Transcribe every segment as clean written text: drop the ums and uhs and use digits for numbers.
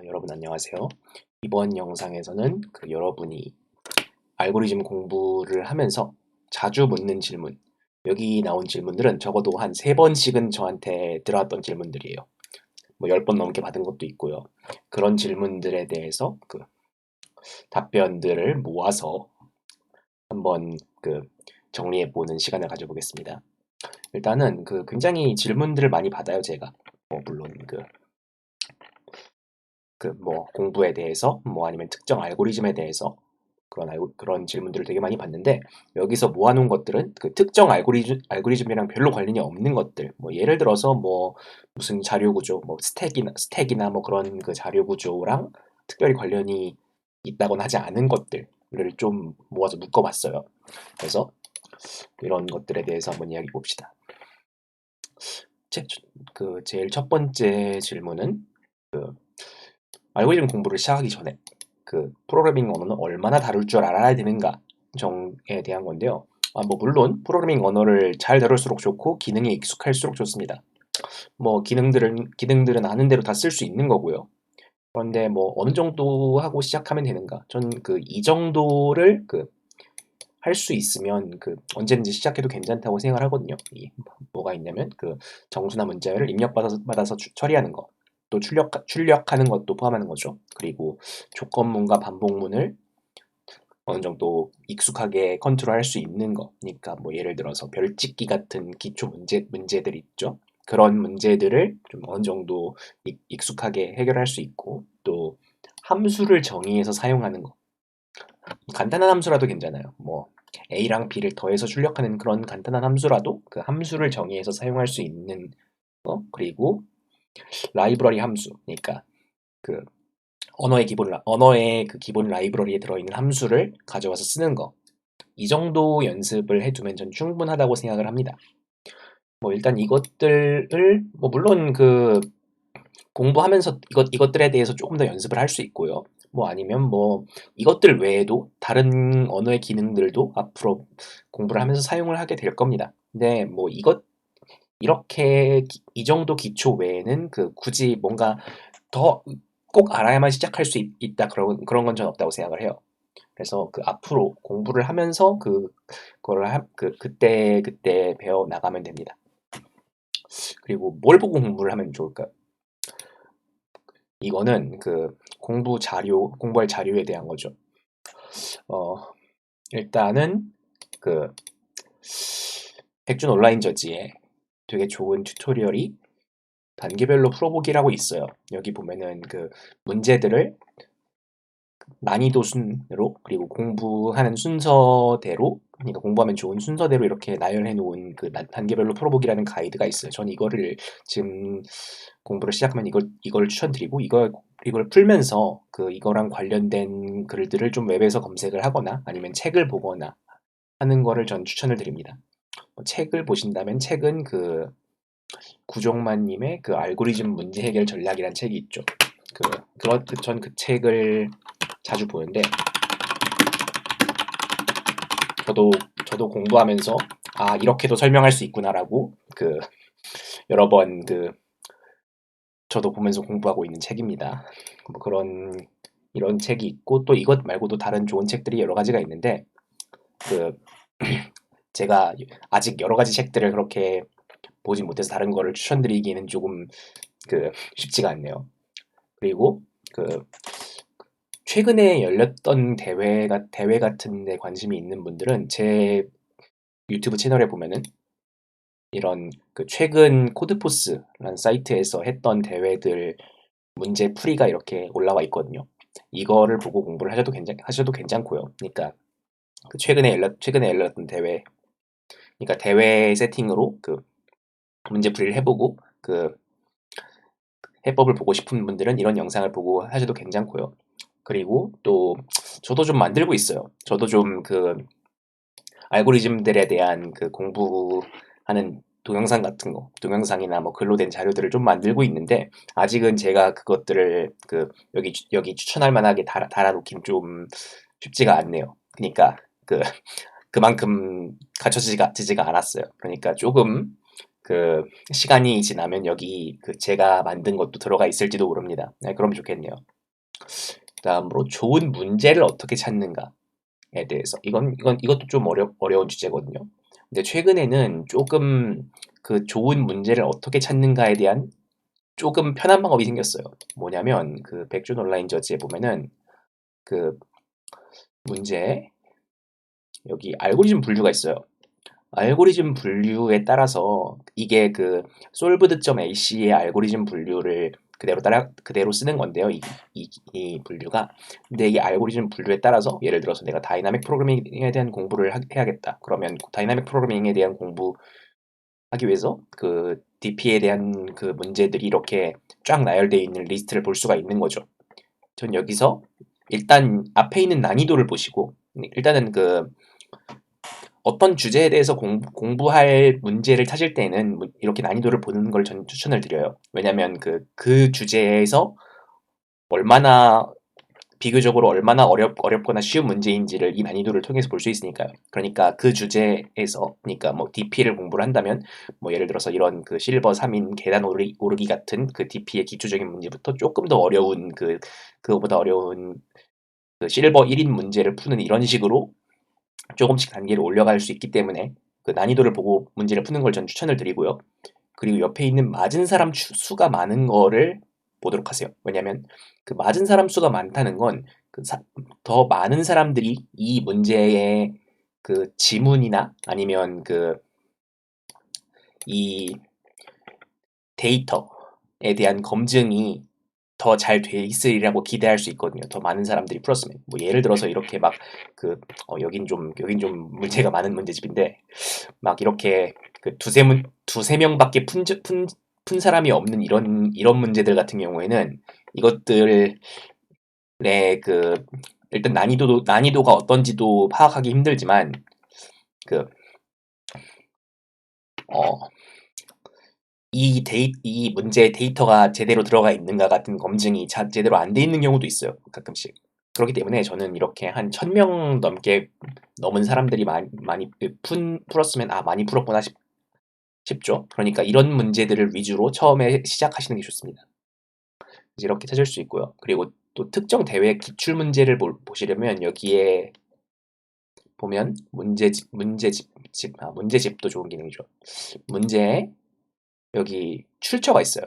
여러분 안녕하세요. 이번 영상에서는 여러분이 알고리즘 공부를 하면서 자주 묻는 질문, 여기 나온 질문들은 적어도 한 3번씩은 저한테 들어왔던 질문들이에요. 뭐 10번 넘게 받은 것도 있고요. 그런 질문들에 대해서 답변들을 모아서 한번 정리해보는 시간을 가져보겠습니다. 일단은 굉장히 질문들을 많이 받아요, 제가. 물론 뭐 공부에 대해서 뭐 아니면 특정 알고리즘에 대해서 그런 질문들을 되게 많이 받는데, 여기서 모아놓은 것들은 특정 알고리즘이랑 별로 관련이 없는 것들, 뭐 예를 들어서 뭐 무슨 자료 구조, 뭐 스택이나 뭐 그런 자료 구조랑 특별히 관련이 있다거나 하지 않은 것들을 좀 모아서 묶어봤어요. 그래서 이런 것들에 대해서 한번 이야기 봅시다. 제일 첫 번째 질문은 알고리즘 공부를 시작하기 전에 프로그래밍 언어는 얼마나 다룰 줄 알아야 되는가 정에 대한 건데요. 뭐 물론 프로그래밍 언어를 잘 다룰수록 좋고 기능에 익숙할수록 좋습니다. 뭐 기능들은 아는 대로 다 쓸 수 있는 거고요. 그런데 뭐 어느 정도 하고 시작하면 되는가? 전 이 정도를 할 수 있으면 언제든지 시작해도 괜찮다고 생각을 하거든요. 뭐가 있냐면 정수나 문자열을 입력받아서 처리하는 거, 또 출력하는 것도 포함하는 거죠. 그리고 조건문과 반복문을 어느 정도 익숙하게 컨트롤할 수 있는 거. 그러니까 뭐 예를 들어서 별짓기 같은 기초 문제들 있죠. 그런 문제들을 좀 어느 정도 익숙하게 해결할 수 있고, 또 함수를 정의해서 사용하는 거. 간단한 함수라도 괜찮아요. 뭐 A랑 B를 더해서 출력하는 그런 간단한 함수라도 그 함수를 정의해서 사용할 수 있는 거. 그리고 라이브러리 함수. 그러니까 그 언어의 기본 라이브러리에 들어있는 함수를 가져와서 쓰는 거. 이 정도 연습을 해두면 전 충분하다고 생각을 합니다. 뭐 일단 이것들을 뭐 물론 공부하면서 이것들에 대해서 조금 더 연습을 할 수 있고요. 뭐 아니면 뭐 이것들 외에도 다른 언어의 기능들도 앞으로 공부를 하면서 사용을 하게 될 겁니다. 근데 뭐 이렇게 이 정도 기초 외에는 굳이 뭔가 더 꼭 알아야만 시작할 수 있다, 그런 건 전 없다고 생각을 해요. 그래서 앞으로 공부를 하면서 그때 배워 나가면 됩니다. 그리고 뭘 보고 공부를 하면 좋을까요? 이거는 공부할 자료에 대한 거죠. 어, 일단은 그 백준 온라인 저지에 되게 좋은 튜토리얼이 단계별로 풀어보기라고 있어요. 여기 보면은 문제들을 난이도 순으로, 그리고 공부하는 순서대로, 그러니까 공부하면 좋은 순서대로 이렇게 나열해 놓은 단계별로 풀어보기라는 가이드가 있어요. 전 이거를 지금 공부를 시작하면 이걸 추천드리고, 이걸 풀면서 이거랑 관련된 글들을 좀 웹에서 검색을 하거나 아니면 책을 보거나 하는 거를 전 추천을 드립니다. 뭐 책을 보신다면 책은 구종만님의 알고리즘 문제 해결 전략이란 책이 있죠. 전 그 책을 자주 보는데, 저도 공부하면서 이렇게도 설명할 수 있구나라고 여러 번 저도 보면서 공부하고 있는 책입니다. 뭐 이런 책이 있고, 또 이것 말고도 다른 좋은 책들이 여러 가지가 있는데, 그 제가 아직 여러 가지 책들을 그렇게 보지 못해서 다른 거를 추천드리기는 조금 쉽지가 않네요. 그리고 최근에 열렸던 대회 같은 데 관심이 있는 분들은 제 유튜브 채널에 보면은 이런 최근 코드포스라는 사이트에서 했던 대회들 문제 풀이가 이렇게 올라와 있거든요. 이거를 보고 공부를 하셔도 괜찮고요. 그러니까 최근에 열렸던 대회, 그러니까 대회 세팅으로 문제 풀이를 해보고 해법을 보고 싶은 분들은 이런 영상을 보고 하셔도 괜찮고요. 그리고 또 저도 좀 만들고 있어요. 저도 좀 알고리즘들에 대한 공부하는 동영상이나 뭐 글로 된 자료들을 좀 만들고 있는데, 아직은 제가 그것들을 여기 추천할 만하게 달아놓긴 좀 쉽지가 않네요. 그러니까 그만큼 갖춰지지가 않았어요. 그러니까 조금 그 시간이 지나면 여기 그 제가 만든 것도 들어가 있을지도 모릅니다. 네, 그러면 좋겠네요. 다음으로 좋은 문제를 어떻게 찾는가에 대해서 이것도 좀 어려운 주제거든요. 근데 최근에는 조금 그 좋은 문제를 어떻게 찾는가에 대한 조금 편한 방법이 생겼어요. 뭐냐면 그 백준 온라인 저지에 보면은 그 문제 여기 알고리즘 분류가 있어요. 알고리즘 분류에 따라서 이게 그 solved.ac의 알고리즘 분류를 그대로 쓰는 건데요. 이 분류가. 근데 이 알고리즘 분류에 따라서 예를 들어서 내가 다이나믹 프로그래밍에 대한 공부를 해야겠다. 그러면 다이나믹 프로그래밍에 대한 공부하기 위해서 그 DP에 대한 그 문제들이 이렇게 쫙 나열되어 있는 리스트를 볼 수가 있는 거죠. 전 여기서 일단 앞에 있는 난이도를 보시고 일단은 그 어떤 주제에 대해서 공부할 문제를 찾을 때는 이렇게 난이도를 보는 걸 저는 추천을 드려요. 왜냐하면 그 주제에서 얼마나 비교적으로 얼마나 어렵거나 쉬운 문제인지를 이 난이도를 통해서 볼 수 있으니까요. 그러니까 그 주제에서, 그러니까 뭐 DP를 공부를 한다면, 뭐 예를 들어서 이런 그 실버 3인 계단 오르기 같은 그 DP의 기초적인 문제부터 조금 더 어려운 그거보다 어려운 그 실버 1인 문제를 푸는 이런 식으로 조금씩 단계를 올려갈 수 있기 때문에 그 난이도를 보고 문제를 푸는 걸 전 추천을 드리고요. 그리고 옆에 있는 맞은 사람 수가 많은 거를 보도록 하세요. 왜냐하면 그 맞은 사람 수가 많다는 건 더 많은 사람들이 이 문제의 그 지문이나 아니면 그 이 데이터에 대한 검증이 더 잘 돼 있으리라고 기대할 수 있거든요. 더 많은 사람들이 풀었으면. 뭐 예를 들어서 이렇게 막 그 여긴 좀 문제가 많은 문제집인데 막 이렇게 그 두세 명밖에 푼 사람이 없는 이런 문제들 같은 경우에는 이것들의 그 일단 난이도가 어떤지도 파악하기 힘들지만 그 어, 이 문제의 데이터가 제대로 들어가 있는가 같은 검증이 제대로 안 돼 있는 경우도 있어요. 가끔씩. 그렇기 때문에 저는 이렇게 한 1000명 넘게 넘은 사람들이 많이 풀었으면 많이 풀었구나 싶죠. 그러니까 이런 문제들을 위주로 처음에 시작하시는 게 좋습니다. 이렇게 찾을 수 있고요. 그리고 또 특정 대회 기출 문제를 보시려면 여기에 보면 문제집도 좋은 기능이죠. 문제에 여기 출처가 있어요.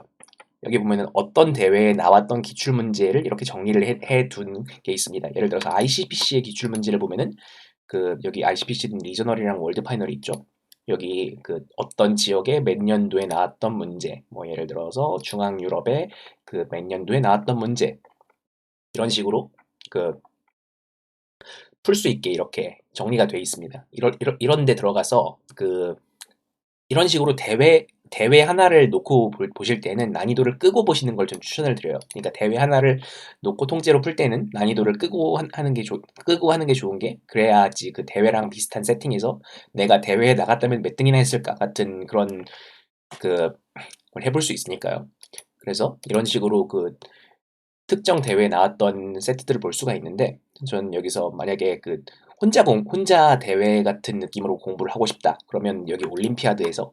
여기 보면은 어떤 대회에 나왔던 기출 문제를 이렇게 정리를 해둔 게 있습니다. 예를 들어서 ICPC의 기출 문제를 보면은 그 여기 ICPC는 리저널이랑 월드 파이널이 있죠. 여기 그 어떤 지역에 몇 년도에 나왔던 문제, 뭐 예를 들어서 중앙 유럽에 그 몇 년도에 나왔던 문제 이런 식으로 그 풀 수 있게 이렇게 정리가 돼 있습니다. 이런 데 들어가서 그 이런 식으로 대회 하나를 놓고 보실 때는 난이도를 끄고 보시는 걸 좀 추천을 드려요. 그러니까 대회 하나를 놓고 통째로 풀 때는 난이도를 끄고 하는 게 좋은 게 그래야지 그 대회랑 비슷한 세팅에서 내가 대회에 나갔다면 몇 등이나 했을까 같은 그런 그 걸 해볼 수 있으니까요. 그래서 이런 식으로 그 특정 대회에 나왔던 세트들을 볼 수가 있는데 전 여기서 만약에 그 혼자 대회 같은 느낌으로 공부를 하고 싶다. 그러면 여기 올림피아드에서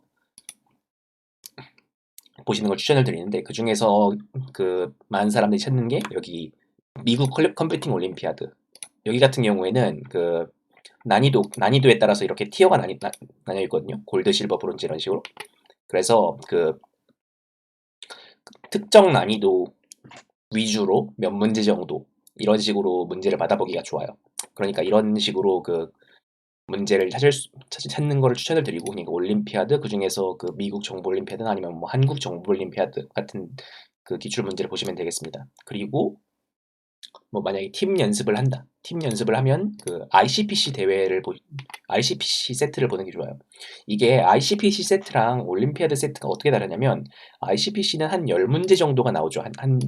보시는 걸 추천을 드리는데 그 중에서 그 많은 사람들이 찾는 게 여기 미국 컴퓨팅 올림피아드 여기 같은 경우에는 그 난이도에 따라서 이렇게 티어가 나뉘어 있거든요. 골드, 실버, 브론즈 이런 식으로. 그래서 그 특정 난이도 위주로 몇 문제 정도 이런 식으로 문제를 받아보기가 좋아요. 그러니까 이런 식으로 그 문제를 찾는 거를 추천을 드리고 그러니까 올림피아드 그중에서 그 미국 정부 올림피아드나 아니면 뭐 한국 정부 올림피아드 같은 그 기출 문제를 보시면 되겠습니다. 그리고 뭐 만약에 팀 연습을 한다. 팀 연습을 하면 그 ICPC 세트를 보는 게 좋아요. 이게 ICPC 세트랑 올림피아드 세트가 어떻게 다르냐면 ICPC는 한 10문제 정도가 나오죠.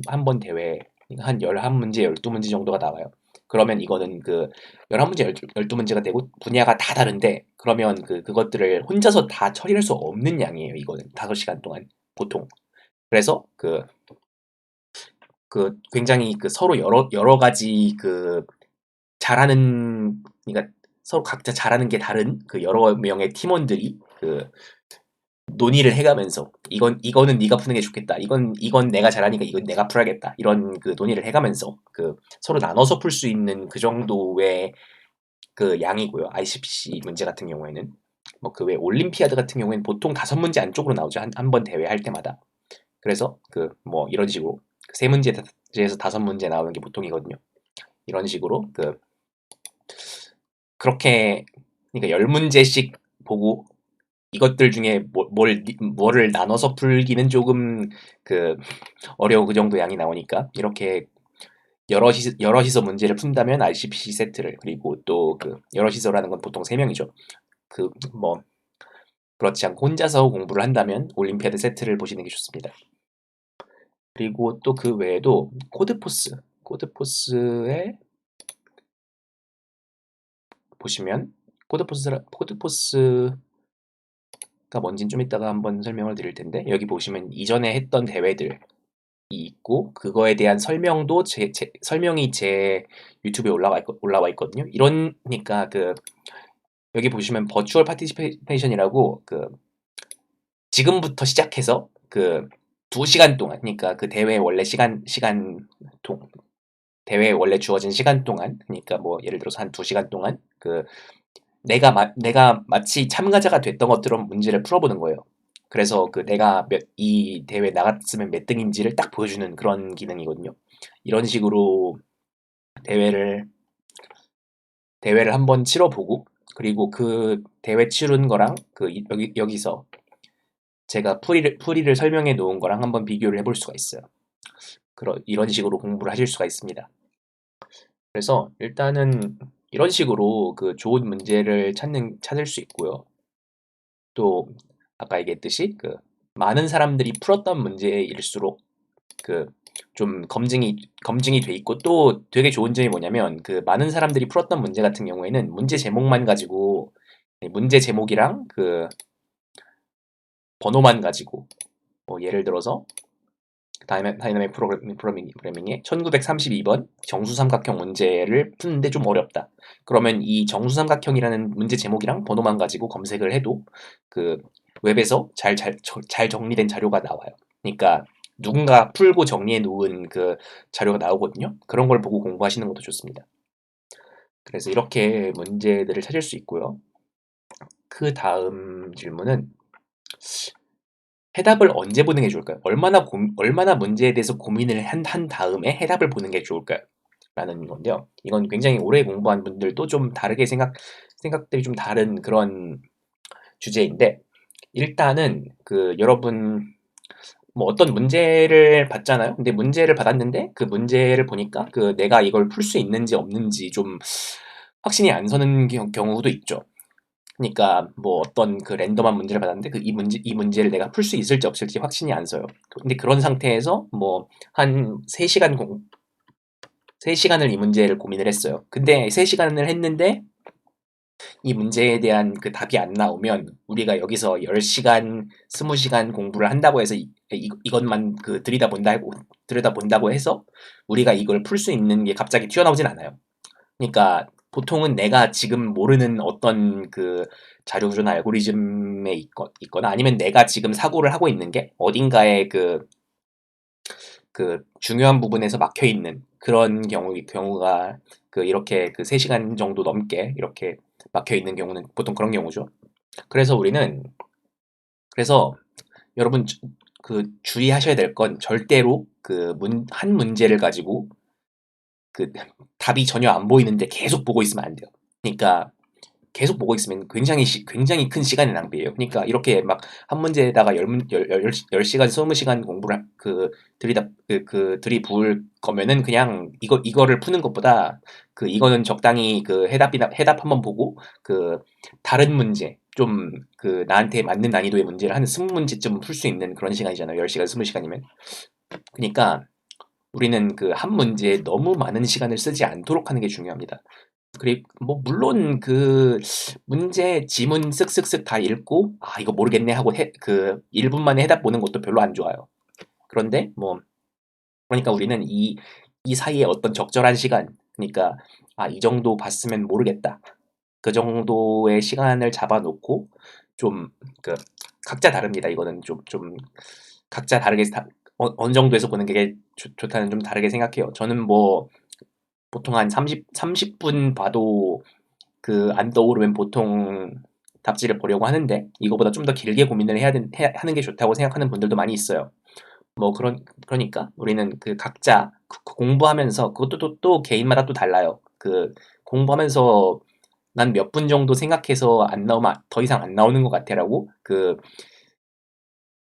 한 번 대회에 한 11문제, 12문제 정도가 나와요. 그러면 이거는 그 11문제, 12문제가 되고 분야가 다 다른데 그러면 그것들을 혼자서 다 처리할 수 없는 양이에요. 이거는 5시간 동안 보통. 그래서 굉장히 그 서로 여러 가지 그러니까 서로 각자 잘하는 게 다른 그 여러 명의 팀원들이 그 논의를 해가면서 이거는 네가 푸는 게 좋겠다. 이건 내가 잘하니까 이건 내가 풀어야겠다. 이런 그 논의를 해가면서 그 서로 나눠서 풀 수 있는 그 정도의 그 양이고요. ICPC 문제 같은 경우에는 뭐 그 외 올림피아드 같은 경우에는 보통 5문제 안쪽으로 나오죠. 한 번 대회 할 때마다. 그래서 그 뭐 이런 식으로 세 문제에서 5문제 나오는 게 보통이거든요. 이런 식으로 그렇게 그러니까 10문제씩 보고 이것들 중에 뭐를 나눠서 풀기는 조금 그 어려운 그 정도 양이 나오니까 이렇게 여럿이서 문제를 푼다면 ICPC 세트를 그리고 또 그 여럿이서라는 건 보통 3명이죠. 그 뭐 그렇지 않고 혼자서 공부를 한다면 올림피아드 세트를 보시는 게 좋습니다. 그리고 또 그 외에도 코드포스에 보시면 코드포스가 뭔진 좀 이따가 한번 설명을 드릴 텐데 여기 보시면 이전에 했던 대회들이 있고 그거에 대한 설명도 설명이 제 유튜브에 올라와 있거든요. 이러니까 그 여기 보시면 버추얼 파티시페이션이라고 그 지금부터 시작해서 그 2시간 동안 그러니까 그 대회 원래 대회에 원래 주어진 시간 동안 그러니까 뭐 예를 들어서 한 2시간 동안 그 내가 마치 참가자가 됐던 것처럼 문제를 풀어보는 거예요. 그래서 그 내가 이 대회 나갔으면 몇 등인지를 딱 보여주는 그런 기능이거든요. 이런 식으로 대회를 한번 치러보고 그리고 그 대회 치른 거랑 그 여기서 제가 풀이를 설명해 놓은 거랑 한번 비교를 해볼 수가 있어요. 이런 식으로 공부를 하실 수가 있습니다. 그래서 일단은 이런 식으로 그 좋은 문제를 찾을 수 있고요. 또 아까 얘기했듯이 그 많은 사람들이 풀었던 문제일수록 그 좀 검증이 돼 있고 또 되게 좋은 점이 뭐냐면 그 많은 사람들이 풀었던 문제 같은 경우에는 문제 제목만 가지고 문제 제목이랑 그 번호만 가지고 뭐 예를 들어서 다이나믹 프로그래밍의 1932번 정수삼각형 문제를 푸는데 좀 어렵다. 그러면 이 정수삼각형이라는 문제 제목이랑 번호만 가지고 검색을 해도 그 웹에서 잘 정리된 자료가 나와요. 그러니까 누군가 풀고 정리해 놓은 그 자료가 나오거든요. 그런 걸 보고 공부하시는 것도 좋습니다. 그래서 이렇게 문제들을 찾을 수 있고요. 그 다음 질문은 해답을 언제 보는 게 좋을까요? 얼마나 문제에 대해서 고민을 한 다음에 해답을 보는 게 좋을까요? 라는 건데요. 이건 굉장히 오래 공부한 분들도 좀 다르게 생각들이 좀 다른 그런 주제인데, 일단은 그 여러분 뭐 어떤 문제를 받잖아요. 근데 문제를 받았는데 그 문제를 보니까 그 내가 이걸 풀 수 있는지 없는지 좀 확신이 안 서는 경우도 있죠. 그러니까 뭐 어떤 그 랜덤한 문제를 받았는데 이 문제를 내가 풀 수 있을지 없을지 확신이 안 서요. 근데 그런 상태에서 뭐 한 3시간을 이 문제를 고민을 했어요. 근데 3시간을 했는데 이 문제에 대한 그 답이 안 나오면 우리가 여기서 10시간, 20시간 공부를 한다고 해서 이것만 그 들여다본다고 해서 우리가 이걸 풀 수 있는 게 갑자기 튀어나오진 않아요. 그러니까 보통은 내가 지금 모르는 어떤 그 자료 구조나 알고리즘에 있거나 아니면 내가 지금 사고를 하고 있는 게 어딘가에 그 중요한 부분에서 막혀 있는 그런 경우가 그 이렇게 그 3시간 정도 넘게 이렇게 막혀 있는 경우는 보통 그런 경우죠. 그래서 그래서 여러분 그 주의하셔야 될 건 절대로 그 한 문제를 가지고 그 답이 전혀 안 보이는데 계속 보고 있으면 안 돼요. 그러니까 계속 보고 있으면 굉장히 큰 시간의 낭비예요. 그러니까 이렇게 막 한 문제에다가 10시간, 20시간 공부를 들이부을 거면은 그냥 이거를 푸는 것보다 그 이거는 적당히 그 해답 한번 보고 그 다른 문제 좀 그 나한테 맞는 난이도의 문제를 한 20문제쯤 풀 수 있는 그런 시간이잖아요. 10시간, 20시간이면. 그러니까 우리는 그 한 문제에 너무 많은 시간을 쓰지 않도록 하는 게 중요합니다. 그리고 뭐 물론 그 문제 지문 쓱쓱쓱 다 읽고 아 이거 모르겠네 하고 그 1분 만에 해답 보는 것도 별로 안 좋아요. 그런데 뭐 그러니까 우리는 이 사이에 어떤 적절한 시간 그러니까 아 이 정도 봤으면 모르겠다. 그 정도의 시간을 잡아놓고 좀 그 각자 다릅니다. 이거는 좀 각자 다르게 어느 정도에서 보는 게 좋다는 좀 다르게 생각해요. 저는 뭐 보통 한 30분 봐도 그 안 떠오르면 보통 답지를 보려고 하는데 이거보다 좀 더 길게 고민을 하는 게 좋다고 생각하는 분들도 많이 있어요. 뭐 그러니까 우리는 그 각자 공부하면서 그것도 또 개인마다 또 달라요. 그 공부하면서 난 몇 분 정도 생각해서 안 나오면 더 이상 안 나오는 것 같아라고 그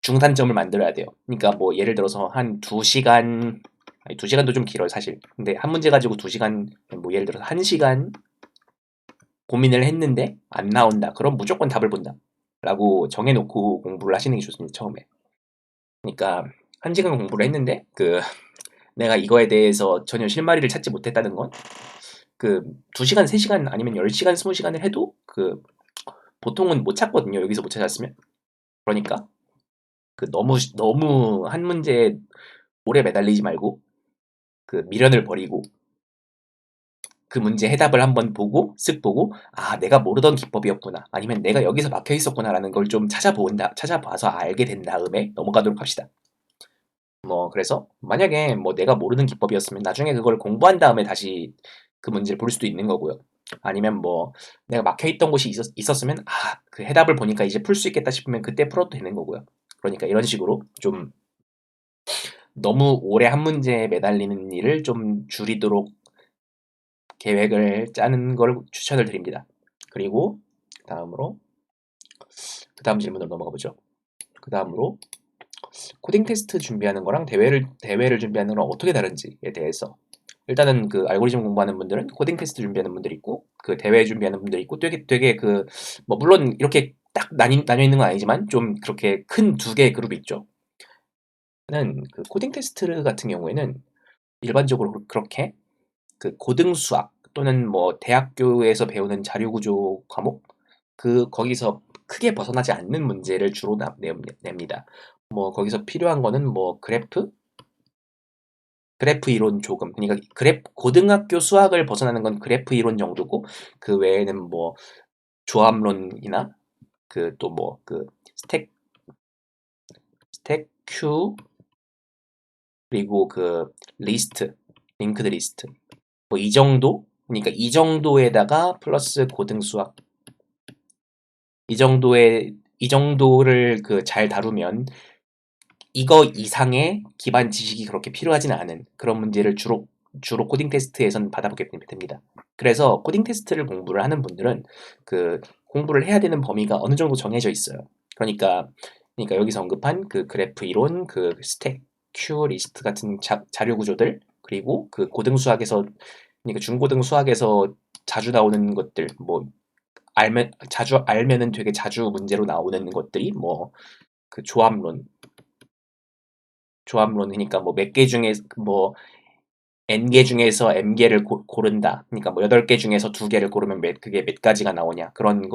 중산점을 만들어야 돼요. 그러니까 뭐 예를 들어서 한 2시간, 아니 2시간도 좀 길어요 사실. 근데 한 문제 가지고 2시간, 뭐 예를 들어서 1시간 고민을 했는데 안 나온다. 그럼 무조건 답을 본다. 라고 정해놓고 공부를 하시는 게 좋습니다. 처음에. 그러니까 1시간 공부를 했는데 내가 이거에 대해서 전혀 실마리를 찾지 못했다는 건 그 2시간, 3시간 아니면 10시간, 20시간을 해도 보통은 못 찾거든요. 여기서 못 찾았으면. 그러니까 너무 한 문제에 오래 매달리지 말고 미련을 버리고 그 문제 해답을 한번 보고 쓱 보고 내가 모르던 기법이었구나 아니면 내가 여기서 막혀 있었구나라는 걸 좀 찾아봐서 알게 된 다음에 넘어가도록 합시다. 뭐 그래서 만약에 뭐 내가 모르는 기법이었으면 나중에 그걸 공부한 다음에 다시 그 문제를 볼 수도 있는 거고요. 아니면 뭐 내가 막혀 있던 곳이 있었으면 그 해답을 보니까 이제 풀 수 있겠다 싶으면 그때 풀어도 되는 거고요. 그러니까 이런 식으로 좀 너무 오래 한 문제에 매달리는 일을 좀 줄이도록 계획을 짜는 걸 추천을 드립니다. 그리고 다음으로 그 다음 질문으로 넘어가 보죠. 그 다음으로 코딩 테스트 준비하는 거랑 대회를 준비하는 거랑 어떻게 다른지에 대해서 일단은 그 알고리즘 공부하는 분들은 코딩 테스트 준비하는 분들이 있고 그 대회 준비하는 분들이 있고 되게 뭐 물론 이렇게 딱 나뉘어 있는 건 아니지만 좀 그렇게 큰 두 개의 그룹이 있죠. 는 그 코딩 테스트 같은 경우에는 일반적으로 그렇게 그 고등 수학 또는 뭐 대학교에서 배우는 자료 구조 과목 거기서 크게 벗어나지 않는 문제를 주로 냅니다. 뭐 거기서 필요한 거는 뭐 그래프 이론 조금 그러니까 고등학교 수학을 벗어나는 건 그래프 이론 정도고 그 외에는 뭐 조합론이나 또 뭐 스택 큐 그리고 링크드 리스트 뭐 이 정도 그러니까 이 정도에다가 플러스 고등 수학 이 정도를 잘 다루면 이거 이상의 기반 지식이 그렇게 필요하지는 않은 그런 문제를 주로 코딩 테스트에선 받아보게 됩니다. 그래서 코딩 테스트를 공부를 하는 분들은 공부를 해야 되는 범위가 어느 정도 정해져 있어요. 그러니까 여기서 언급한 그래프 이론, 스택, 큐, 리스트 같은 자료 구조들, 그리고 고등 수학에서, 그러니까 중고등 수학에서 자주 나오는 것들, 뭐, 자주 알면은 되게 자주 문제로 나오는 것들이 뭐, 조합론이니까 뭐 몇 개 중에 뭐 n개 중에서 m개를 고른다. 그러니까 뭐 8개 중에서 2개를 고르면 그게 몇 가지가 나오냐. 그런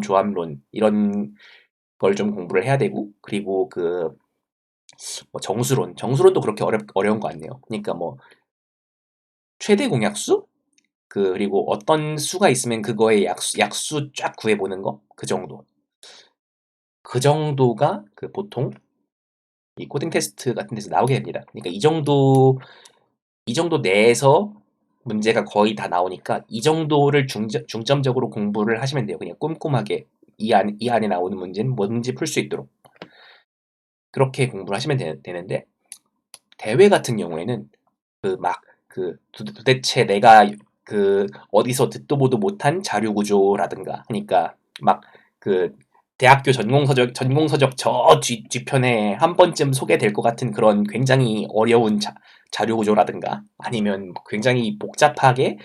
조합론 이런 걸 좀 공부를 해야 되고 그리고 뭐 정수론도 그렇게 어려운 거 아니에요. 그러니까 뭐 최대 공약수 그리고 어떤 수가 있으면 그거의 약수 쫙 구해보는 거 그 정도. 그 정도가 보통 이 코딩 테스트 같은 데서 나오게 됩니다. 그러니까 이 정도 내에서 문제가 거의 다 나오니까 이 정도를 중점적으로 공부를 하시면 돼요. 그냥 꼼꼼하게 이 안에 나오는 문제는 뭔지 풀 수 있도록 그렇게 공부를 하시면 되는데 대회 같은 경우에는 도대체 내가 어디서 듣도 보도 못한 자료 구조라든가 그러니까 막 대학교 전공서적 저 뒤편에 한 번쯤 소개될 것 같은 그런 굉장히 어려운 자료 구조라든가 아니면 굉장히 복잡하게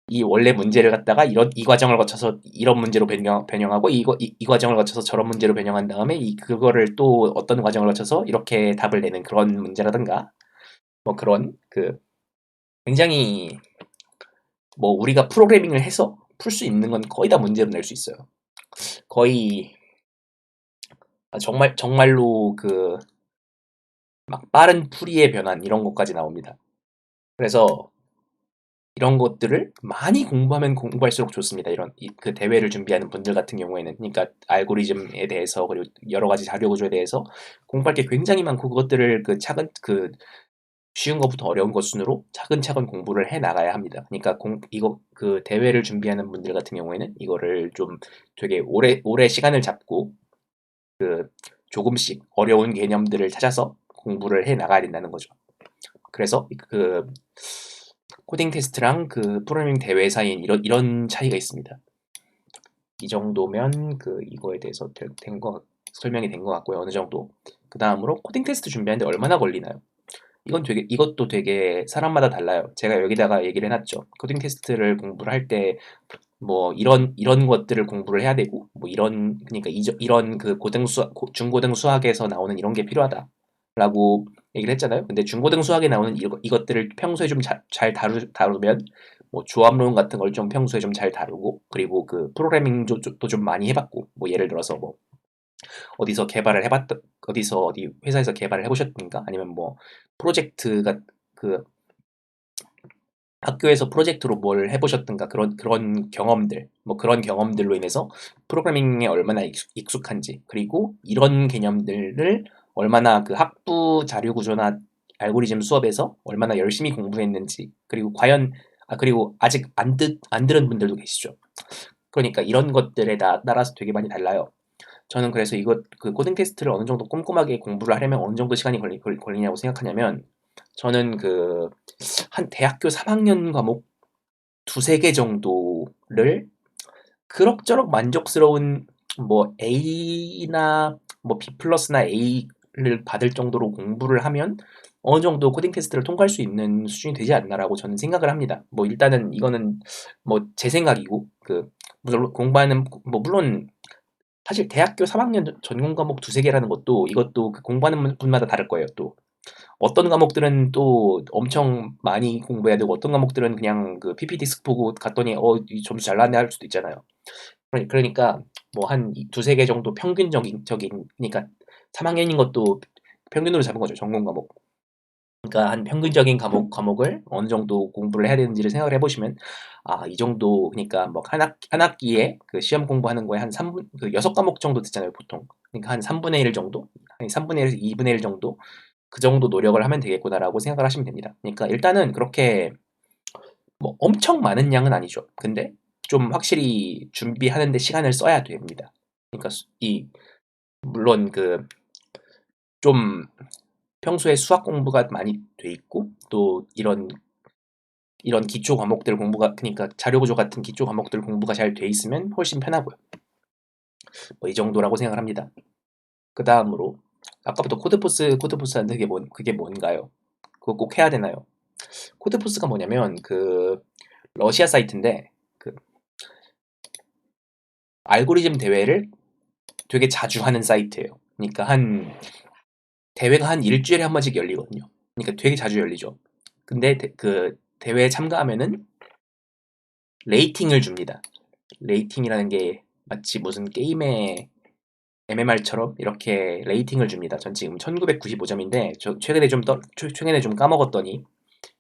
이 원래 문제를 갖다가 이 과정을 거쳐서 이런 문제로 변형하고 이 과정을 거쳐서 저런 문제로 변형한 다음에 그거를 또 어떤 과정을 거쳐서 이렇게 답을 내는 그런 문제라든가 뭐 그런 굉장히 뭐 우리가 프로그래밍을 해서 풀 수 있는 건 거의 다 문제로 낼 수 있어요. 거의 정말로 막 빠른 풀이의 변환 이런 것까지 나옵니다. 그래서 이런 것들을 많이 공부하면 공부할수록 좋습니다. 그 대회를 준비하는 분들 같은 경우에는. 그러니까 알고리즘에 대해서 그리고 여러 가지 자료 구조에 대해서 공부할 게 굉장히 많고 그것들을 쉬운 것부터 어려운 것 순으로 차근차근 공부를 해 나가야 합니다. 그러니까 그 대회를 준비하는 분들 같은 경우에는 이거를 좀 되게 오래 시간을 잡고 조금씩 어려운 개념들을 찾아서 공부를 해 나가야 된다는 거죠. 그래서 코딩 테스트랑 그 프로그래밍 대회 사이엔 이런 차이가 있습니다. 이 정도면 이거에 대해서 설명이 된 것 같고요. 어느 정도. 그 다음으로 코딩 테스트 준비하는데 얼마나 걸리나요? 이것도 되게 사람마다 달라요. 제가 여기다가 얘기를 해놨죠. 코딩 테스트를 공부를 할 때 뭐 이런 것들을 공부를 해야 되고 뭐 그러니까 이런 중고등 수학에서 나오는 이런 게 필요하다라고 얘기를 했잖아요. 근데 중고등 수학에 나오는 이것들을 평소에 좀 잘 다루면 뭐 조합론 같은 걸 좀 평소에 좀 잘 다루고 그리고 그 프로그래밍도 좀 많이 해봤고 뭐 예를 들어서 뭐 어디 회사에서 개발을 해보셨던가 아니면 뭐 프로젝트가 그 학교에서 프로젝트로 뭘 해보셨던가 그런 경험들 뭐 그런 경험들로 인해서 프로그래밍에 얼마나 익숙한지 그리고 이런 개념들을 얼마나 그 학부 자료 구조나 알고리즘 수업에서 얼마나 열심히 공부했는지 그리고 그리고 아직 안 들은 분들도 계시죠. 그러니까 이런 것들에 따라서 되게 많이 달라요. 저는 그래서 그 코딩 테스트를 어느 정도 꼼꼼하게 공부를 하려면 어느 정도 시간이 걸리냐고 생각하냐면 저는 한 대학교 3학년 과목 두세 개 정도를 그럭저럭 만족스러운 뭐 A나 뭐 B 플러스나 A를 받을 정도로 공부를 하면 어느 정도 코딩 테스트를 통과할 수 있는 수준이 되지 않나라고 저는 생각을 합니다. 뭐 일단은 이거는 뭐 제 생각이고 물론 사실 대학교 3학년 전공 과목 두세 개라는 이것도 그 공부하는 분마다 다를 거예요. 또 어떤 과목들은 또 엄청 많이 공부해야 되고 어떤 과목들은 그냥 그 PPT 쓱 보고 갔더니 이 점수 잘 나왔네 할 수도 있잖아요. 그러니까 뭐 한 두세 개 정도 평균적인 그러니까 3학년인 것도 평균으로 잡은 거죠. 전공 과목. 그러니까 한 평균적인 과목을 어느 정도 공부를 해야 되는지를 생각을 해보시면 이 정도 그러니까 뭐 한 학기에 그 시험 공부하는 거에 한 3분 그 6과목 정도 듣잖아요, 보통. 그러니까 한 3분의 1 정도? 한 3분의 1에서 2분의 1 정도? 그 정도 노력을 하면 되겠구나라고 생각을 하시면 됩니다. 그러니까 일단은 그렇게 뭐 엄청 많은 양은 아니죠. 근데 좀 확실히 준비하는 데 시간을 써야 됩니다. 그러니까 물론 좀 평소에 수학 공부가 많이 돼 있고 또 이런 기초 과목들 공부가 그러니까 자료 구조 같은 기초 과목들 공부가 잘 돼 있으면 훨씬 편하고요. 뭐 이 정도라고 생각을 합니다. 그 다음으로 아까부터 코드포스 하는데 그게 뭔가요? 그거 꼭 해야 되나요? 코드포스가 뭐냐면 러시아 사이트인데 알고리즘 대회를 되게 자주 하는 사이트예요. 그러니까 대회가 한 일주일에 한 번씩 열리거든요. 그러니까 되게 자주 열리죠. 근데 그 대회에 참가하면은 레이팅을 줍니다. 레이팅이라는 게 마치 무슨 게임의 MMR처럼 이렇게 레이팅을 줍니다. 전 지금 1995점인데 최근에 좀 까먹었더니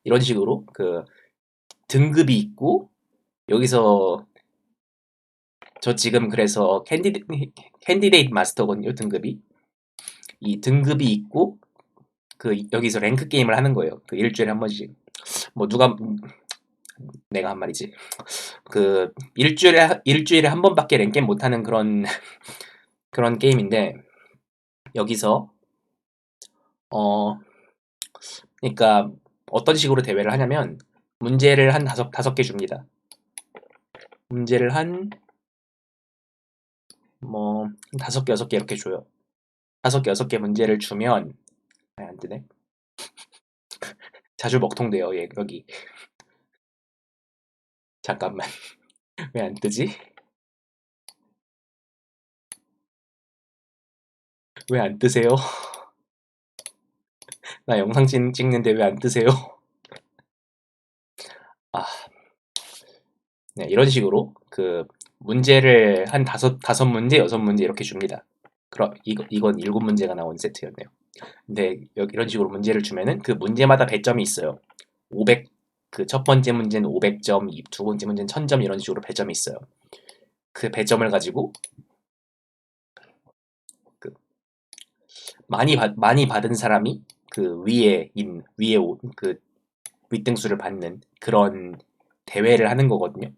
이런 식으로 등급이 있고 여기서 저 지금 그래서 캔디데이트 마스터거든요. 이 등급이 있고 여기서 랭크 게임을 하는 거예요. 일주일에 한 번씩. 뭐 내가 한 말이지. 일주일에 한 번밖에 랭게임 못 하는 그런 게임인데 여기서 어 그러니까 어떤 식으로 대회를 하냐면 문제를 한 다섯 개 줍니다. 문제를 뭐 다섯 개 여섯 개 이렇게 줘요. 다섯 개 여섯 개 문제를 주면 안 뜨네. 자주 먹통돼요. 여기. 잠깐만. 왜 안 뜨지? 왜 안 뜨세요? 나 영상 찍는데 왜 안 뜨세요? 아, 네, 이런 식으로 문제를 한 다섯 문제, 여섯 문제 이렇게 줍니다. 그럼 이건 일곱 문제가 나온 세트였네요. 근데 이런 식으로 문제를 주면은 그 문제마다 배점이 있어요. 500, 그 첫 번째 문제는 500점, 두 번째 문제는 1000점 이런 식으로 배점이 있어요. 그 배점을 가지고 그 많이 받은 사람이 그 그 윗등수를 받는 그런 대회를 하는 거거든요.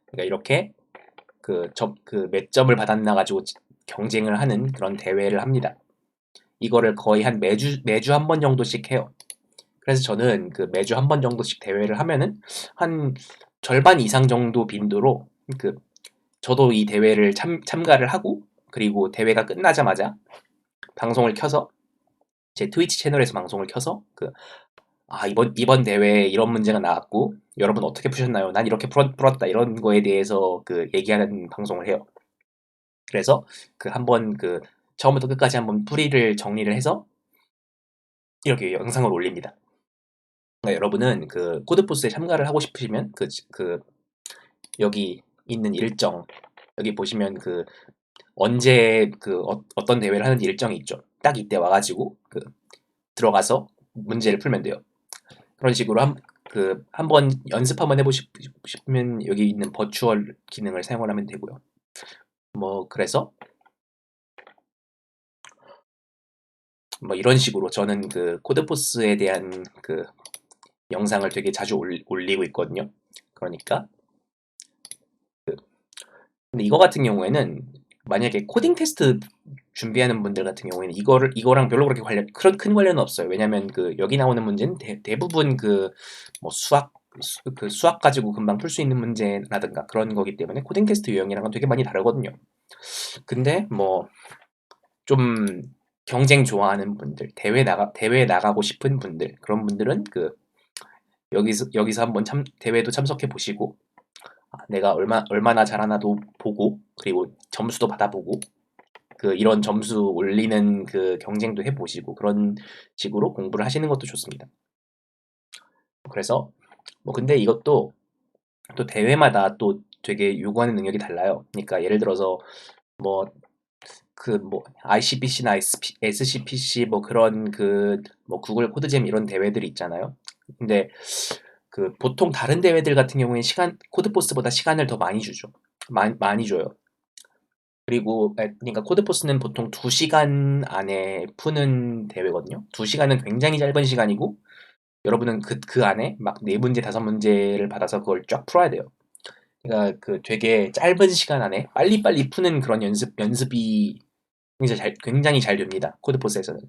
그러니까 이렇게 그 몇 점을 받았나 가지고 경쟁을 하는 그런 대회를 합니다. 이거를 거의 한 매주 한 번 정도씩 해요. 그래서 저는 그 매주 한 번 정도씩 대회를 하면은 한 절반 이상 정도 빈도로 그 저도 이 대회를 참가를 하고, 그리고 대회가 끝나자마자 방송을 켜서 제 트위치 채널에서 방송을 켜서 이번 대회에 이런 문제가 나왔고 여러분 어떻게 푸셨나요? 난 이렇게 풀었다 이런 거에 대해서 그 얘기하는 방송을 해요. 그래서 한번 처음부터 끝까지 한번 풀이를 정리를 해서 이렇게 영상을 올립니다. 그러니까 여러분은 그 코드포스에 참가를 하고 싶으시면 여기 있는 일정, 여기 보시면 언제 어떤 대회를 하는지 일정이 있죠. 딱 이때 와가지고 들어가서 문제를 풀면 돼요. 그런 식으로 한번 연습 한번 해보시면 여기 있는 버추얼 기능을 사용을 하면 되고요. 뭐 그래서 뭐 이런 식으로 저는 코드포스에 대한 영상을 되게 자주 올리고 있거든요. 그러니까 근데 이거 같은 경우에는 만약에 코딩 테스트 준비하는 분들 같은 경우에는 이거랑 별로 그렇게 큰 관련은 없어요. 왜냐면 여기 나오는 문제는 대부분 뭐 수학 가지고 금방 풀 수 있는 문제라든가 그런 거기 때문에 코딩 테스트 유형이랑은 되게 많이 다르거든요. 근데 뭐 좀 경쟁 좋아하는 분들, 대회 나가고 싶은 분들, 그런 분들은 여기서 한번 대회도 참석해 보시고, 내가 얼마나 잘하나도 보고, 그리고 점수도 받아보고, 이런 점수 올리는 경쟁도 해보시고, 그런 식으로 공부를 하시는 것도 좋습니다. 그래서 뭐 근데 이것도 또 대회마다 또 되게 요구하는 능력이 달라요. 그러니까 예를 들어서 뭐 ICPC나 SCPC 뭐 그런 뭐 구글 코드잼 이런 대회들 있잖아요. 근데 보통 다른 대회들 같은 경우에 코드포스보다 시간을 더 많이 주죠. 많이 줘요. 그리고 그러니까 코드포스는 보통 2시간 안에 푸는 대회거든요. 2시간은 굉장히 짧은 시간이고 여러분은 그 안에 막 4문제, 5문제를 받아서 그걸 쫙 풀어야 돼요. 그러니까 되게 짧은 시간 안에 빨리빨리 푸는 그런 연습이 굉장히 잘 됩니다. 코드포스에서는.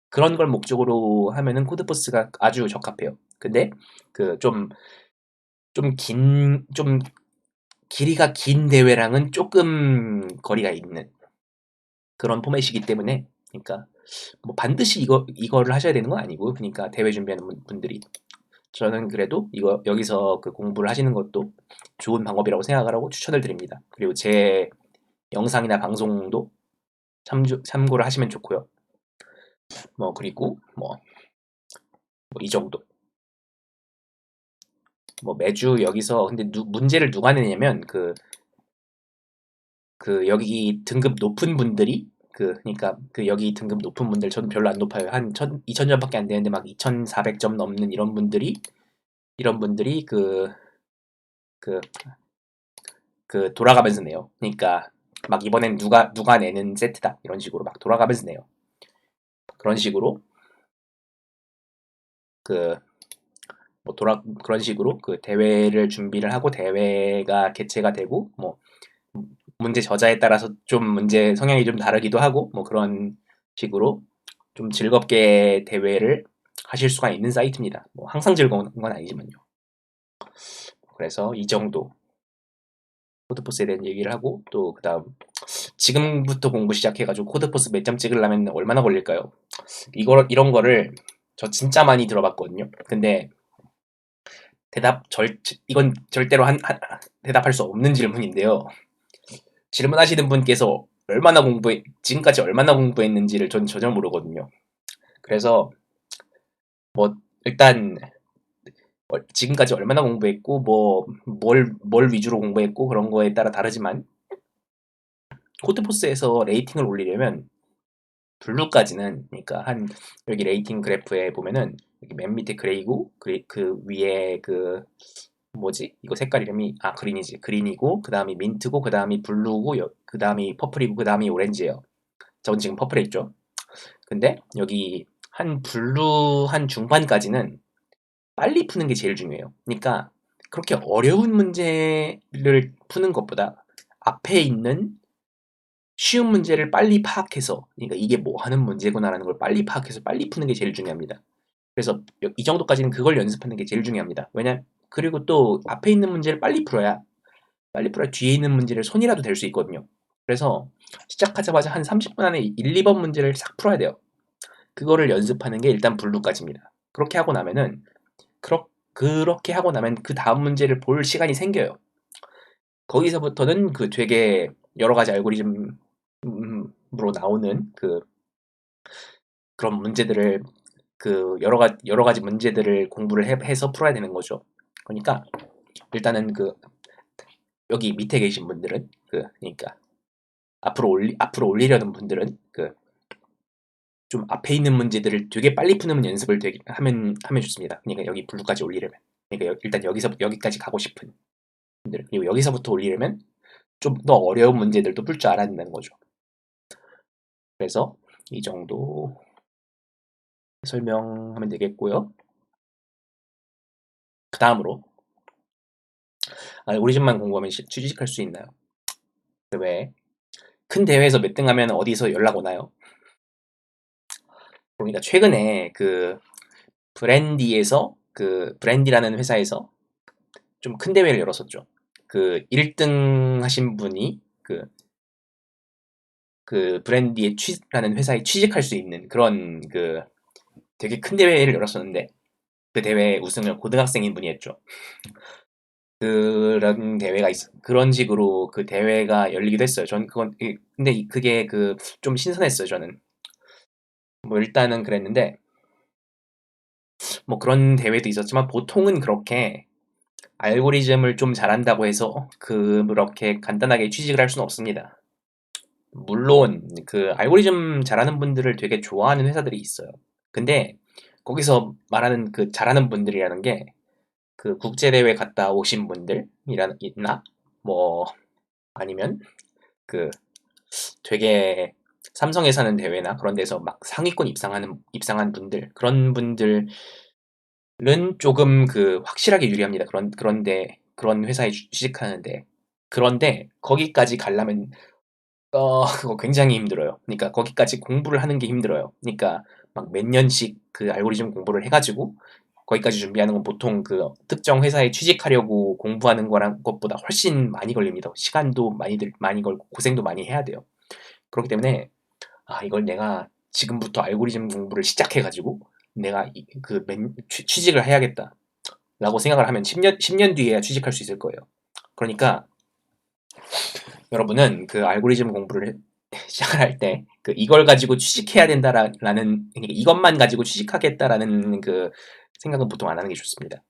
그런 걸 목적으로 하면은 코드포스가 아주 적합해요. 근데 좀 길이가 긴 대회랑은 조금 거리가 있는 그런 포맷이기 때문에, 그러니까 뭐 반드시 이거를 하셔야 되는 건 아니고, 그러니까 대회 준비하는 분들이 저는 그래도 여기서 공부를 하시는 것도 좋은 방법이라고 생각을 하고 추천을 드립니다. 그리고 제 영상이나 방송도 참고를 하시면 좋고요. 뭐 그리고 뭐 이 정도. 뭐 매주 여기서 근데 문제를 누가 내냐면 여기 등급 높은 분들이 그러니까 여기 등급 높은 분들 저는 별로 안 높아요. 한 2000점밖에 안 되는데 막 2400점 넘는 이런 분들이 그, 돌아가면서 내요. 그러니까 막 이번엔 누가 내는 세트다 이런 식으로 막 돌아가면서 내요. 그런 식으로 그런 식으로 대회를 준비를 하고 대회가 개최가 되고 뭐 문제 저자에 따라서 좀 문제 성향이 좀 다르기도 하고 뭐 그런 식으로 좀 즐겁게 대회를 하실 수가 있는 사이트입니다. 뭐 항상 즐거운 건 아니지만요. 그래서 이 정도 코드포스에 대한 얘기를 하고 또 그다음 지금부터 공부 시작해가지고 코드포스 몇 점 찍으려면 얼마나 걸릴까요? 이런 거를 저 진짜 많이 들어봤거든요. 근데 이건 절대로 대답할 수 없는 질문인데요. 질문하시는 분께서 지금까지 얼마나 공부했는지를 전 전혀 모르거든요. 그래서 뭐 일단 지금까지 얼마나 공부했고 뭐 뭘 위주로 공부했고 그런 거에 따라 다르지만 코드포스에서 레이팅을 올리려면 블루까지는, 그러니까 여기 레이팅 그래프에 보면은 여기 맨 밑에 그레이고 그 위에 그 뭐지? 이거 색깔 이름이 그린이지. 그린이고 그 다음이 민트고 그 다음이 블루고 그 다음이 퍼플이고 그 다음이 오렌지예요. 전 지금 퍼플에 있죠. 근데 여기 한 블루 한 중반까지는 빨리 푸는 게 제일 중요해요. 그러니까 그렇게 어려운 문제를 푸는 것보다 앞에 있는 쉬운 문제를 빨리 파악해서, 그러니까 이게 뭐 하는 문제구나라는 걸 빨리 파악해서 빨리 푸는 게 제일 중요합니다. 그래서 이 정도까지는 그걸 연습하는 게 제일 중요합니다. 그리고 또 앞에 있는 문제를 빨리 풀어야 뒤에 있는 문제를 손이라도 댈 수 있거든요. 그래서 시작하자마자 한 30분 안에 1, 2번 문제를 싹 풀어야 돼요. 그거를 연습하는 게 일단 블루까지입니다. 그렇게 하고 나면은 그렇게 하고 나면 그 다음 문제를 볼 시간이 생겨요. 거기서부터는 그 되게 여러 가지 알고리즘으로 나오는 그런 문제들을 여러 가지 문제들을 공부를 해서 풀어야 되는 거죠. 그러니까 일단은 여기 밑에 계신 분들은 그러니까 앞으로 올리려는 분들은 좀 앞에 있는 문제들을 되게 빨리 푸는 연습을 하면 좋습니다. 그러니까 여기 블루까지 올리려면, 그러니까 일단 여기까지 가고 싶은 분들, 그리고 여기서부터 올리려면 좀 더 어려운 문제들도 풀 줄 알아야 된다는 거죠. 그래서 이 정도 설명하면 되겠고요. 그 다음으로 알고리즘만 공부하면 취직할 수 있나요? 왜? 큰 대회에서 몇 등 하면 어디서 연락 오나요? 그러니까 최근에 브랜디라는 회사에서 좀 큰 대회를 열었었죠. 1등 하신 분이 브랜디라는 회사에 취직할 수 있는 그런 되게 큰 대회를 열었었는데, 그 대회 우승을 고등학생인 분이 했죠. 그런 식으로 그 대회가 열리기도 했어요. 근데 그게 좀 신선했어요, 저는. 뭐 일단은 그랬는데, 뭐 그런 대회도 있었지만 보통은 그렇게 알고리즘을 좀 잘한다고 해서 그렇게 간단하게 취직을 할 수는 없습니다. 물론 알고리즘 잘하는 분들을 되게 좋아하는 회사들이 있어요. 근데 거기서 말하는 잘하는 분들이라는 게 국제대회 갔다 오신 분들이나 뭐 아니면 그 되게 삼성에 사는 대회나 그런 데서 막 상위권 입상한 분들, 그런 분들은 조금 확실하게 유리합니다. 그런 회사에 취직하는데. 그런데 거기까지 가려면 그거 굉장히 힘들어요. 그러니까 거기까지 공부를 하는 게 힘들어요. 그러니까 막 몇 년씩 알고리즘 공부를 해가지고 거기까지 준비하는 건 보통 특정 회사에 취직하려고 공부하는 거랑 것보다 훨씬 많이 걸립니다. 시간도 많이 걸고 고생도 많이 해야 돼요. 그렇기 때문에 이걸 내가 지금부터 알고리즘 공부를 시작해가지고 내가 취직을 해야겠다라고 생각을 하면 10년 뒤에야 취직할 수 있을 거예요. 그러니까 여러분은 알고리즘 공부를 시작을 할 때 이걸 가지고 취직해야 된다라는, 그러니까 이것만 가지고 취직하겠다라는 생각은 보통 안 하는 게 좋습니다.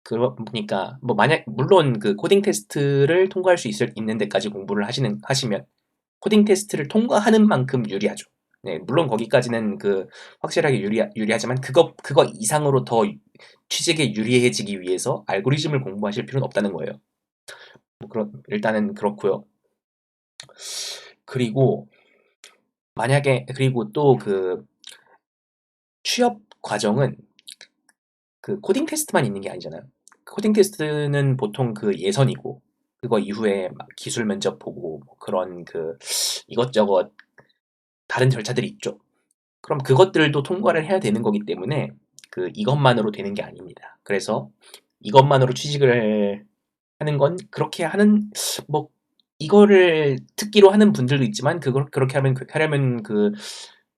그러니까 뭐 물론 코딩 테스트를 통과할 수 있는 데까지 공부를 하시면 코딩 테스트를 통과하는 만큼 유리하죠. 네, 물론 거기까지는 확실하게 유리하지만 그거 이상으로 더 취직에 유리해지기 위해서 알고리즘을 공부하실 필요는 없다는 거예요. 일단은 그렇고요. 그리고 또 취업 과정은 코딩 테스트만 있는 게 아니잖아요. 코딩 테스트는 보통 예선이고, 그거 이후에 막 기술 면접 보고 뭐 그런 이것저것 다른 절차들이 있죠. 그럼 그것들도 통과를 해야 되는 거기 때문에 이것만으로 되는 게 아닙니다. 그래서 이것만으로 취직을 하는 건 뭐 이거를 특기로 하는 분들도 있지만 그렇게 하려면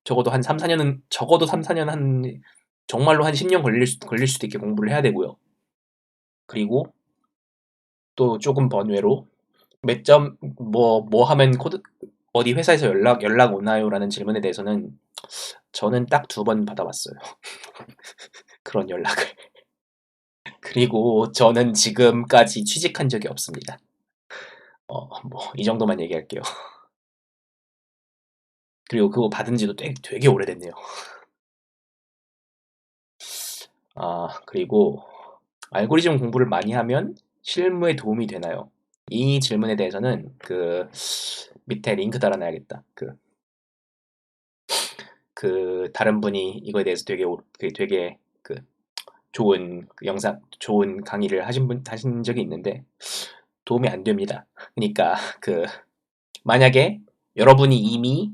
적어도 3, 4년 정말로 한 10년 걸릴 수도 있게 공부를 해야 되고요. 그리고 또 조금 번외로 몇 점 뭐 하면 어디 회사에서 연락 오나요라는 질문에 대해서는 저는 딱 2번 받아봤어요. 그런 연락을. 그리고 저는 지금까지 취직한 적이 없습니다. 뭐 이 정도만 얘기할게요. 그리고 그거 받은 지도 되게 오래됐네요. 그리고 알고리즘 공부를 많이 하면 실무에 도움이 되나요? 이 질문에 대해서는 밑에 링크 달아놔야겠다. 다른 분이 이거에 대해서 되게 좋은 영상, 좋은 강의를 하신 적이 있는데 도움이 안 됩니다. 그러니까 만약에 여러분이 이미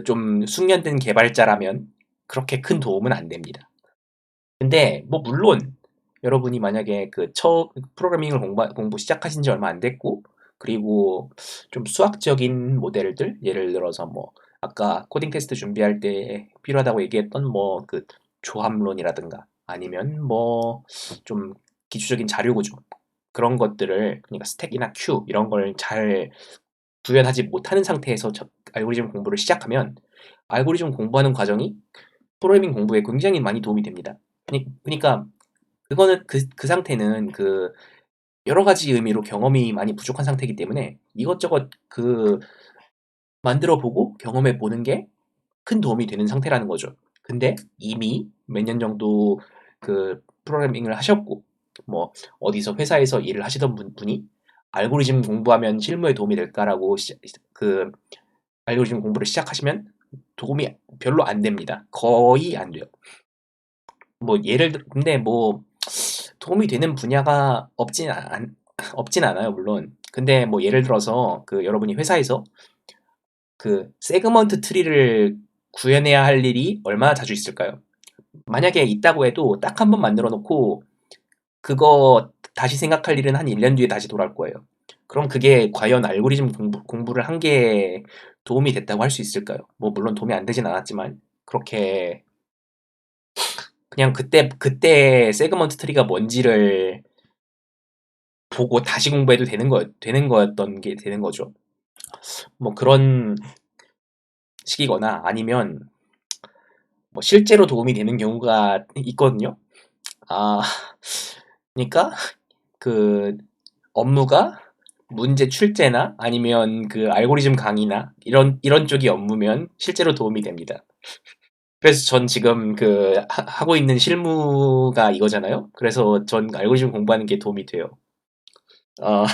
좀 숙련된 개발자라면 그렇게 큰 도움은 안 됩니다. 근데 뭐 물론 여러분이 만약에 프로그래밍을 공부 시작하신 지 얼마 안 됐고 그리고 좀 수학적인 모델들 예를 들어서 뭐 아까 코딩 테스트 준비할 때 필요하다고 얘기했던 뭐 조합론이라든가 아니면 뭐 좀 기초적인 자료 구조 그런 것들을 그러니까 스택이나 큐 이런 걸 잘 구현하지 못하는 상태에서 알고리즘 공부를 시작하면 알고리즘 공부하는 과정이 프로그래밍 공부에 굉장히 많이 도움이 됩니다. 그러니까 그거는 그 상태는 여러 가지 의미로 경험이 많이 부족한 상태이기 때문에 이것저것 만들어 보고 경험해 보는 게 큰 도움이 되는 상태라는 거죠. 근데 이미 몇 년 정도 프로그래밍을 하셨고 뭐 어디서 회사에서 일을 하시던 분이 알고리즘 공부하면 실무에 도움이 될까라고 알고리즘 공부를 시작하시면 도움이 별로 안 됩니다. 거의 안 돼요. 뭐 근데 뭐 도움이 되는 분야가 없진 않아요, 물론. 근데 뭐 예를 들어서 여러분이 회사에서 세그먼트 트리를 구현해야 할 일이 얼마나 자주 있을까요? 만약에 있다고 해도 딱 한 번 만들어 놓고 그거 다시 생각할 일은 한 1년 뒤에 다시 돌아올 거예요. 그럼 그게 과연 알고리즘 공부를 한 게 도움이 됐다고 할 수 있을까요? 뭐 물론 도움이 안 되진 않았지만 그렇게 그냥 그때 세그먼트 트리가 뭔지를 보고 다시 공부해도 되는 거였던 게 되는 거죠. 뭐 그런 식이거나 아니면 뭐 실제로 도움이 되는 경우가 있거든요. 아, 그러니까 그 업무가 문제 출제나 아니면 알고리즘 강의나 이런 쪽이 업무면 실제로 도움이 됩니다. 그래서 전 지금 하고 있는 실무가 이거잖아요. 그래서 전 알고리즘 공부하는 게 도움이 돼요. 어,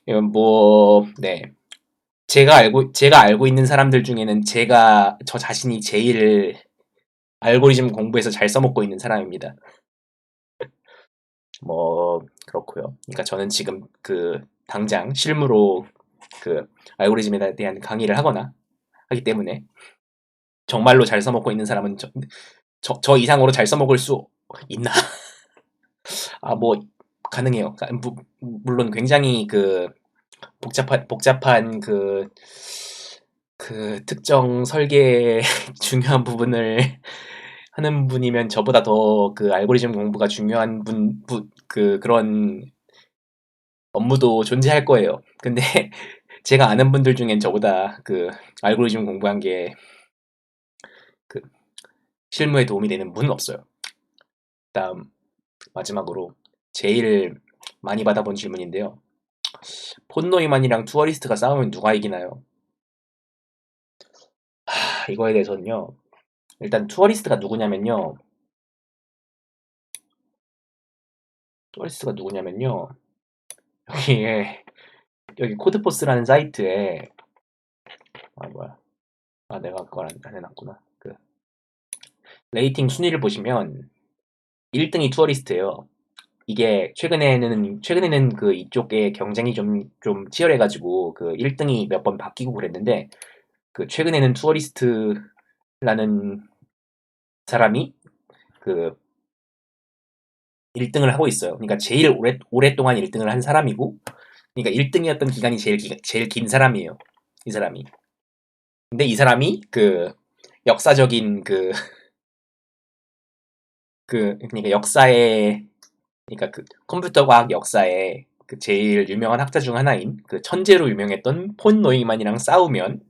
이건 네. 제가 알고 있는 사람들 중에는 저 자신이 제일 알고리즘 공부해서 잘 써먹고 있는 사람입니다. 뭐, 그렇고요. 그러니까 저는 지금 당장 실무로 알고리즘에 대한 강의를 하거나 하기 때문에 정말로 잘 써먹고 있는 사람은 저 이상으로 잘 써먹을 수 있나? 뭐, 가능해요. 물론 굉장히 복잡한 특정 설계 중요한 부분을 하는 분이면 저보다 더 알고리즘 공부가 중요한 그런 업무도 존재할 거예요. 근데 제가 아는 분들 중엔 저보다 알고리즘 공부한 게 그 실무에 도움이 되는 분은 없어요. 다음 마지막으로 제일 많이 받아본 질문인데요. 폰 노이만이랑 투어리스트가 싸우면 누가 이기나요? 이거에 대해서는요. 일단 투어리스트가 누구냐면요. 여기에 여기 코드포스라는 사이트에 뭐야? 내가 그걸 안 해놨구나. 레이팅 순위를 보시면 1등이 투어리스트예요. 이게 최근에는 이쪽에 경쟁이 좀 치열해가지고 1등이 몇 번 바뀌고 그랬는데 최근에는 투어리스트라는 사람이 그 1등을 하고 있어요. 그러니까 제일 오랫동안 1등을 한 사람이고, 그러니까 1등이었던 기간이 제일 긴 사람이에요. 이 사람이. 근데 이 사람이 역사적인 그러니까 그러니까 컴퓨터 과학 역사에 제일 유명한 학자 중 하나인 천재로 유명했던 폰 노이만이랑 싸우면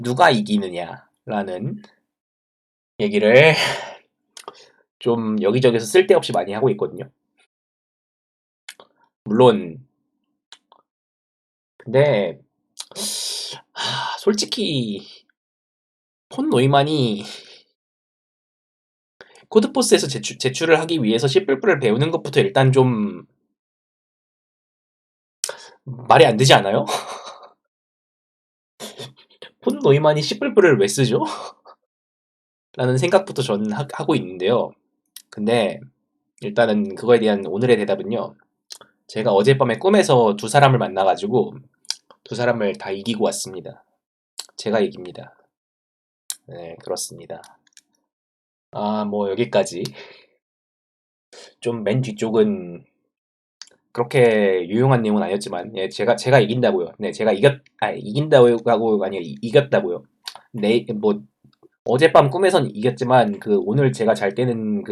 누가 이기느냐라는 얘기를 좀 여기저기서 쓸데없이 많이 하고 있거든요. 물론 근데 솔직히 폰 노이만이 코드포스에서 제출을 하기 위해서 C++을 배우는 것부터 일단 좀 말이 안 되지 않아요? 폰 노이만이 C++을 왜 쓰죠? 라는 생각부터 저는 하고 있는데요. 근데 일단은 그거에 대한 오늘의 대답은요. 제가 어젯밤에 꿈에서 두 사람을 만나가지고 두 사람을 다 이기고 왔습니다. 제가 이깁니다. 네, 그렇습니다. 뭐 여기까지. 좀 맨 뒤쪽은 그렇게 유용한 내용은 아니었지만, 예, 제가 이긴다고요. 네, 이긴다고 아니요, 이겼다고요. 뭐 어젯밤 꿈에선 이겼지만 그 오늘 제가 잘 때는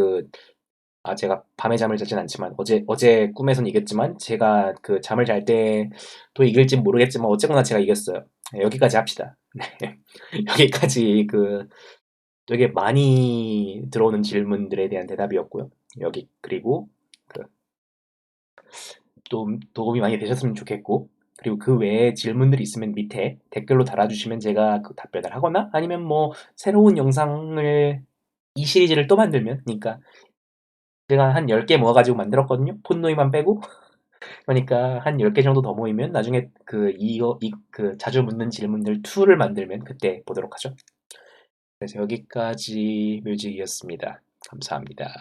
제가 밤에 잠을 자진 않지만 어제 꿈에선 이겼지만 제가 그 잠을 잘 때도 이길진 모르겠지만 어쨌거나 제가 이겼어요. 네, 여기까지 합시다. 네. 여기까지 되게 많이 들어오는 질문들에 대한 대답이었고요. 그리고 그 또 도움이 많이 되셨으면 좋겠고, 그리고 그 외에 질문들이 있으면 밑에 댓글로 달아주시면 제가 그 답변을 하거나 아니면 뭐 새로운 영상을 이 시리즈를 또 만들면, 그러니까 제가 한 10개 모아가지고 만들었거든요. 폰노이만 빼고. 그러니까 한 10개 정도 더 모이면 나중에 그 자주 묻는 질문들 2를 만들면 그때 보도록 하죠. 그래서 여기까지 뮤직이었습니다. 감사합니다.